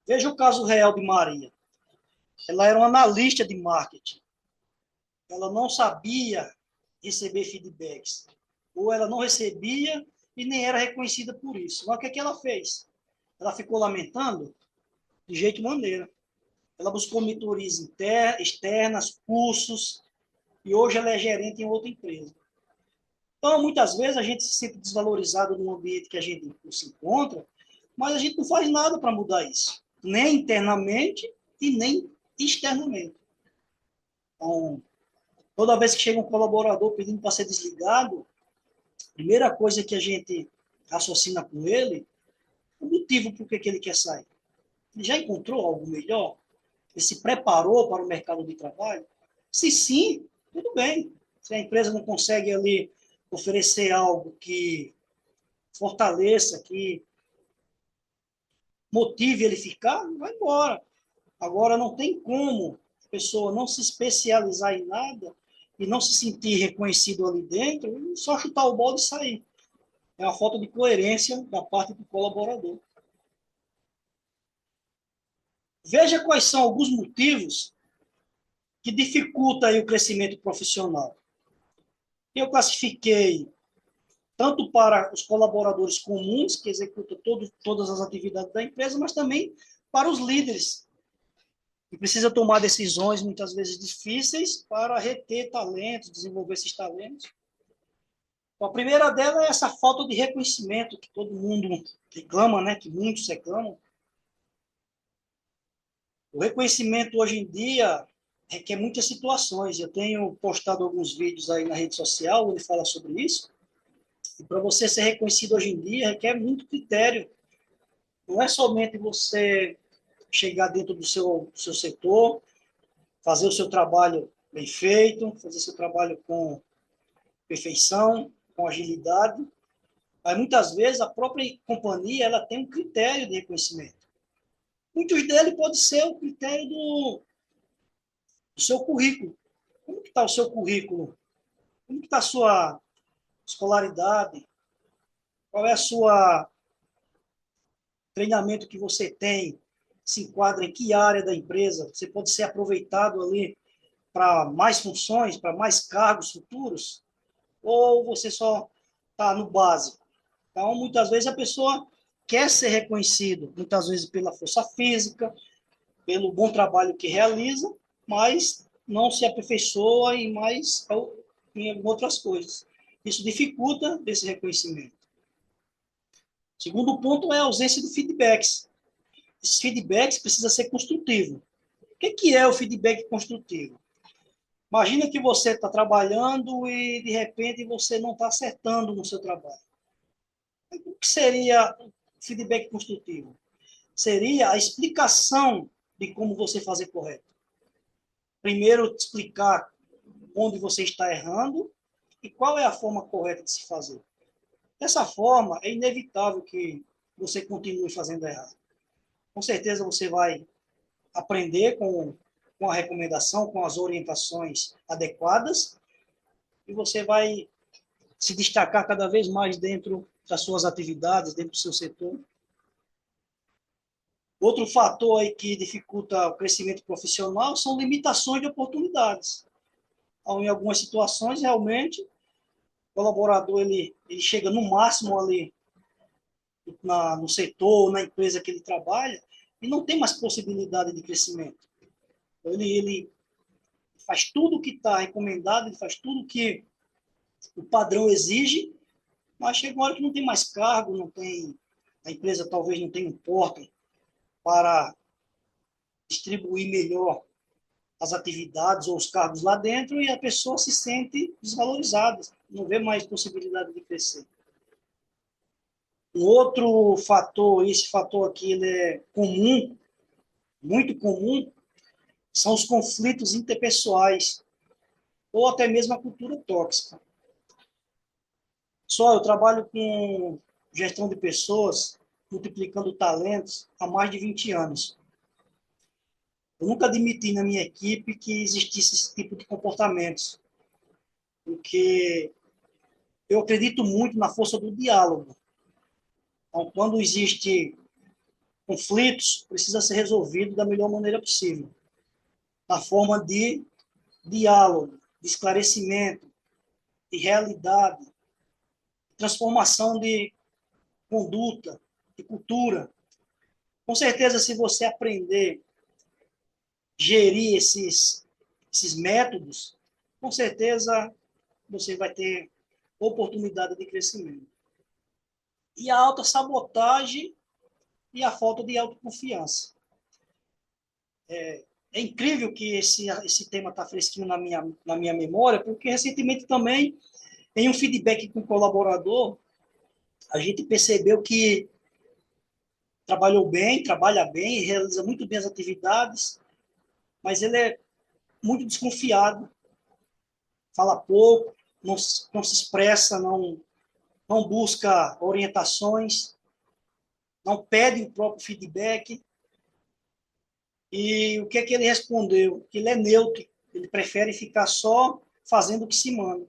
Veja o caso real de Maria. Ela era uma analista de marketing. Ela não sabia receber feedbacks. Ou ela não recebia e nem era reconhecida por isso. Mas o que, é que ela fez? Ela ficou lamentando? De jeito maneira. Ela buscou mentorias externas, cursos, e hoje ela é gerente em outra empresa. Então, muitas vezes, a gente se sente desvalorizado no ambiente que a gente se encontra, mas a gente não faz nada para mudar isso, nem internamente e nem externamente. Então, toda vez que chega um colaborador pedindo para ser desligado, a primeira coisa que a gente raciocina com ele é o motivo por que ele quer sair. Ele já encontrou algo melhor? Ele se preparou para o mercado de trabalho? Se sim, tudo bem. Se a empresa não consegue ali oferecer algo que fortaleça, que motive ele a ficar, vai embora. Agora, não tem como a pessoa não se especializar em nada e não se sentir reconhecido ali dentro, e só chutar o balde e sair. É uma falta de coerência da parte do colaborador. Veja quais são alguns motivos que dificultam aí o crescimento profissional. Eu classifiquei tanto para os colaboradores comuns, que executam todas as atividades da empresa, mas também para os líderes, que precisam tomar decisões muitas vezes difíceis para reter talentos, desenvolver esses talentos. Então, a primeira dela é essa falta de reconhecimento que todo mundo reclama, né? Que muitos reclamam. O reconhecimento hoje em dia requer muitas situações. Eu tenho postado alguns vídeos aí na rede social onde fala sobre isso. E para você ser reconhecido hoje em dia requer muito critério. Não é somente você chegar dentro do seu setor, fazer o seu trabalho bem feito, fazer seu trabalho com perfeição, com agilidade. Mas muitas vezes a própria companhia ela tem um critério de reconhecimento. Muitos deles pode ser o critério do seu currículo. Como que está o seu currículo? Como que está a sua escolaridade? Qual é a sua treinamento que você tem? Se enquadra em que área da empresa? Você pode ser aproveitado ali para mais funções, para mais cargos futuros? Ou você só está no básico? Então, muitas vezes a pessoa quer ser reconhecido, muitas vezes pela força física, pelo bom trabalho que realiza, mas não se aperfeiçoa em outras coisas. Isso dificulta esse reconhecimento. Segundo ponto é a ausência de feedbacks. Esses feedbacks precisam ser construtivos. O que é o feedback construtivo? Imagina que você está trabalhando e, de repente, você não está acertando no seu trabalho. O que seria feedback construtivo? Seria a explicação de como você fazer correto. Primeiro, explicar onde você está errando e qual é a forma correta de se fazer. Dessa forma, é inevitável que você continue fazendo errado. Com certeza você vai aprender com a recomendação, com as orientações adequadas, e você vai se destacar cada vez mais dentro das suas atividades, dentro do seu setor. Outro fator aí que dificulta o crescimento profissional são limitações de oportunidades. Então, em algumas situações, realmente, o colaborador ele chega no máximo ali no setor, na empresa que ele trabalha, e não tem mais possibilidade de crescimento. Então, ele faz tudo o que está recomendado, ele faz tudo o que o padrão exige, mas chega uma hora que não tem mais cargo, não tem, a empresa talvez não tenha um porta para distribuir melhor as atividades ou os cargos lá dentro e a pessoa se sente desvalorizada, não vê mais possibilidade de crescer. Um outro fator, esse fator aqui ele é comum, muito comum, são os conflitos interpessoais ou até mesmo a cultura tóxica. Só eu trabalho com gestão de pessoas, multiplicando talentos há mais de 20 anos. Eu nunca admiti na minha equipe que existisse esse tipo de comportamentos, porque eu acredito muito na força do diálogo. Então, quando existe conflitos precisam ser resolvidos da melhor maneira possível, na forma de diálogo, de esclarecimento, de realidade, transformação de conduta, de cultura. Com certeza, se você aprender a gerir esses métodos, com certeza você vai ter oportunidade de crescimento. E a autossabotagem e a falta de autoconfiança. É incrível que esse tema está fresquinho na minha memória, porque recentemente também, em um feedback com o colaborador, a gente percebeu que trabalha bem, realiza muito bem as atividades, mas ele é muito desconfiado, fala pouco, não se expressa, não busca orientações, não pede o próprio feedback. E o que é que ele respondeu? Que ele é neutro, ele prefere ficar só fazendo o que se manda.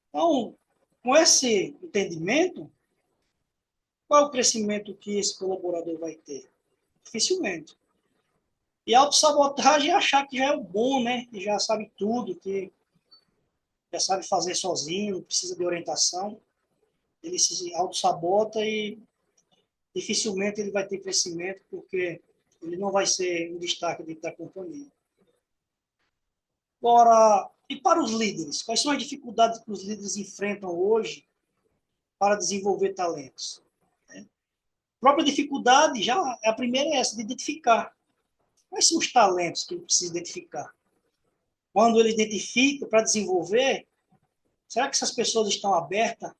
Então, com esse entendimento, qual é o crescimento que esse colaborador vai ter? Dificilmente. E a autossabotagem é achar que já é o bom, né? Que já sabe tudo, que já sabe fazer sozinho, não precisa de orientação. Ele se autossabota e dificilmente ele vai ter crescimento, porque ele não vai ser um destaque dentro da companhia. Agora, e para os líderes? Quais são as dificuldades que os líderes enfrentam hoje para desenvolver talentos? A própria dificuldade, já a primeira é essa, de identificar. Quais são os talentos que ele precisa identificar? Quando ele identifica para desenvolver, será que essas pessoas estão abertas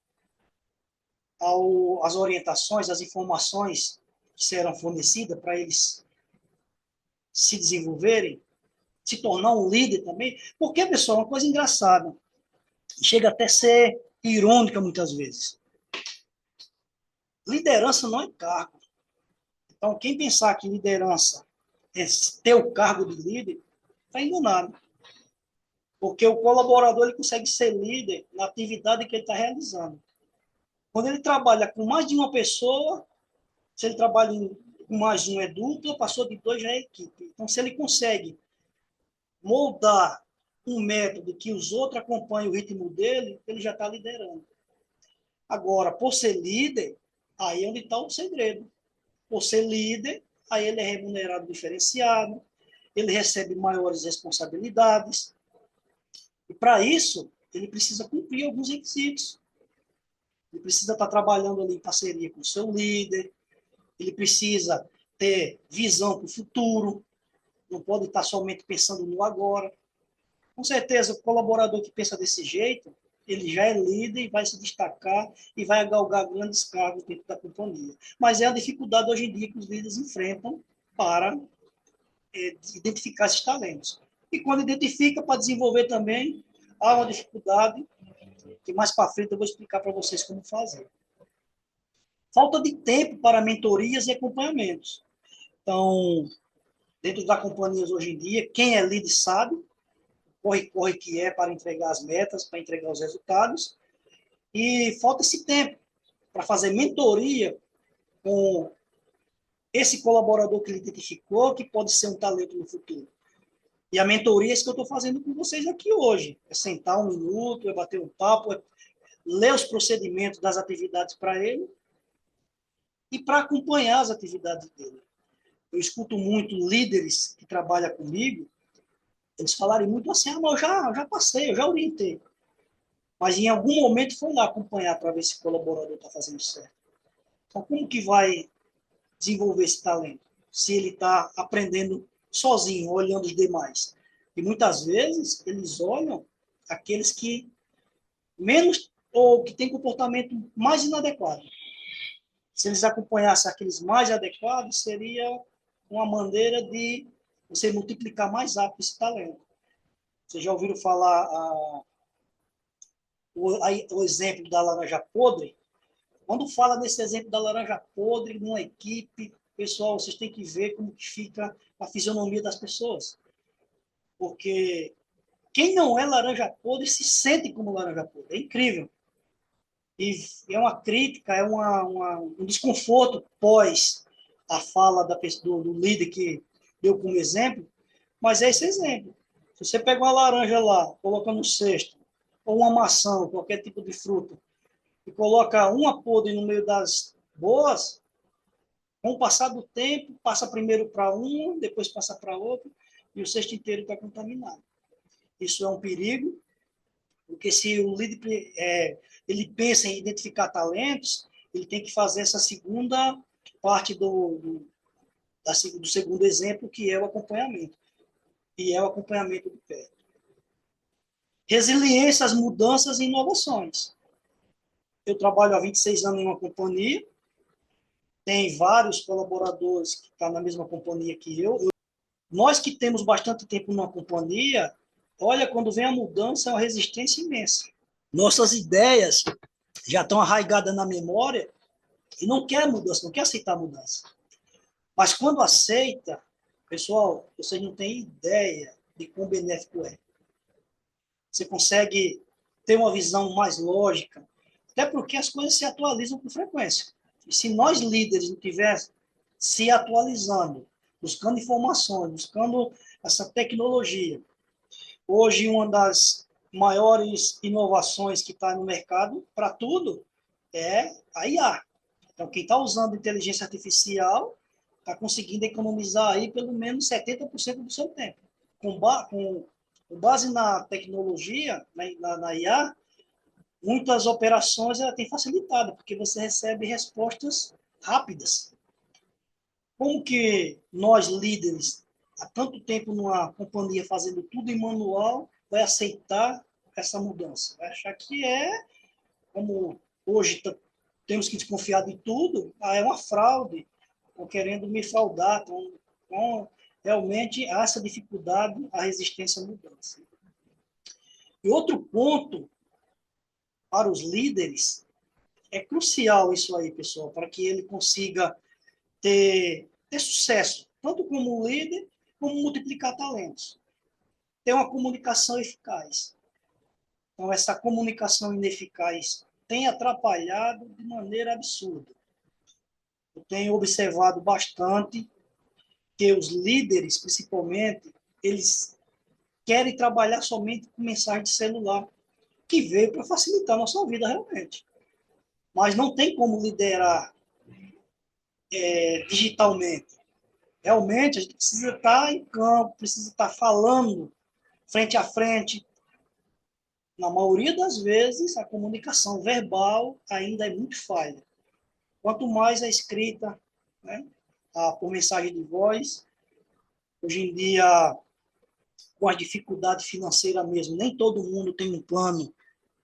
às orientações, às informações que serão fornecidas para eles se desenvolverem, se tornar um líder também? Porque, pessoal, é uma coisa engraçada, chega até a ser irônica muitas vezes. Liderança não é cargo. Então, quem pensar que liderança é ter o cargo de líder, está enganado. Porque o colaborador ele consegue ser líder na atividade que ele está realizando. Quando ele trabalha com mais de uma pessoa, se ele trabalha com mais um é dupla, passou de dois já é equipe. Então, se ele consegue moldar um método que os outros acompanhem o ritmo dele, ele já está liderando. Agora, por ser líder, aí é onde está o segredo. Por ser líder, aí ele é remunerado diferenciado, ele recebe maiores responsabilidades. E para isso, ele precisa cumprir alguns requisitos. Ele precisa estar trabalhando ali em parceria com o seu líder, ele precisa ter visão para o futuro, não pode estar somente pensando no agora. Com certeza, o colaborador que pensa desse jeito, ele já é líder e vai se destacar e vai galgar grandes cargos dentro da companhia. Mas é a dificuldade hoje em dia que os líderes enfrentam para identificar esses talentos. E quando identifica, para desenvolver também, há uma dificuldade que mais para frente eu vou explicar para vocês como fazer. Falta de tempo para mentorias e acompanhamentos. Então, dentro das companhias hoje em dia, quem é líder sabe, corre que é para entregar as metas, para entregar os resultados, e falta esse tempo para fazer mentoria com esse colaborador que ele identificou, que pode ser um talento no futuro. E a mentoria é isso que eu estou fazendo com vocês aqui hoje. É sentar um minuto, é bater um papo, é ler os procedimentos das atividades para ele e para acompanhar as atividades dele. Eu escuto muito líderes que trabalham comigo, eles falarem muito assim, mas eu já passei, eu já orientei. Mas em algum momento foi lá acompanhar para ver se o colaborador está fazendo certo. Então, como que vai desenvolver esse talento? Se ele está aprendendo sozinho, olhando os demais. E muitas vezes eles olham aqueles que menos ou que têm comportamento mais inadequado. Se eles acompanhassem aqueles mais adequados, seria uma maneira de você multiplicar mais rápido esse talento. Vocês já ouviram falar o exemplo da laranja podre? Quando fala nesse exemplo da laranja podre numa equipe, pessoal, vocês têm que ver como que fica a fisionomia das pessoas. Porque quem não é laranja podre se sente como laranja podre. É incrível. E é uma crítica, é um desconforto pós a fala do líder que deu como exemplo, mas é esse exemplo. Se você pega uma laranja lá, coloca no cesto, ou uma maçã, ou qualquer tipo de fruta, e coloca uma podre no meio das boas, com o passar do tempo, passa primeiro para uma, depois passa para outra, e o cesto inteiro está contaminado. Isso é um perigo, porque se o líder ele pensa em identificar talentos, ele tem que fazer essa segunda parte do segundo exemplo, que é o acompanhamento. E é o acompanhamento de perto. Resiliência às mudanças e inovações. Eu trabalho há 26 anos em uma companhia, tem vários colaboradores que estão na mesma companhia que eu. Nós que temos bastante tempo numa companhia, olha, quando vem a mudança, é uma resistência imensa. Nossas ideias já estão arraigadas na memória e não quer mudança, não quer aceitar a mudança. Mas quando aceita, pessoal, vocês não têm ideia de quão benéfico é. Você consegue ter uma visão mais lógica, até porque as coisas se atualizam com frequência. E se nós líderes não estivéssemos se atualizando, buscando informações, buscando essa tecnologia, hoje uma das maiores inovações que está no mercado para tudo é a IA. Então, quem está usando inteligência artificial está conseguindo economizar aí pelo menos 70% do seu tempo. Com base na tecnologia, na IA, muitas operações ela tem facilitado, porque você recebe respostas rápidas. Como que nós, líderes, há tanto tempo numa companhia fazendo tudo em manual, vai aceitar essa mudança? Vai achar que como hoje temos que desconfiar de tudo, é uma fraude, estão querendo me fraudar, então, realmente há essa dificuldade, a resistência à mudança. E outro ponto para os líderes, é crucial isso aí, pessoal, para que ele consiga ter sucesso, tanto como líder, como multiplicar talentos. Ter uma comunicação eficaz. Então, essa comunicação ineficaz tem atrapalhado de maneira absurda. Eu tenho observado bastante que os líderes, principalmente, eles querem trabalhar somente com mensagem de celular, que veio para facilitar a nossa vida realmente. Mas não tem como liderar digitalmente. Realmente, a gente precisa estar em campo, precisa estar falando frente a frente. Na maioria das vezes, a comunicação verbal ainda é muito falha. Quanto mais a escrita, né, por mensagem de voz, hoje em dia, com a dificuldade financeira mesmo, nem todo mundo tem um plano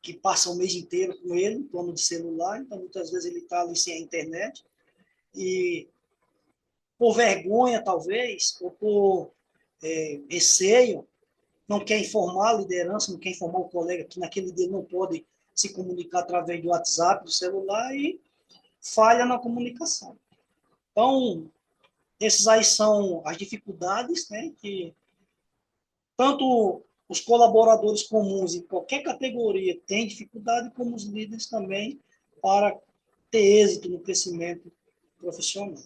que passa o mês inteiro com ele, um plano de celular, então muitas vezes ele está ali sem a internet, e por vergonha, talvez, ou por receio, não quer informar a liderança, não quer informar o colega que naquele dia não pode se comunicar através do WhatsApp, do celular, e falha na comunicação. Então, esses aí são as dificuldades, né, que tanto os colaboradores comuns em qualquer categoria têm dificuldade, como os líderes também, para ter êxito no crescimento profissional.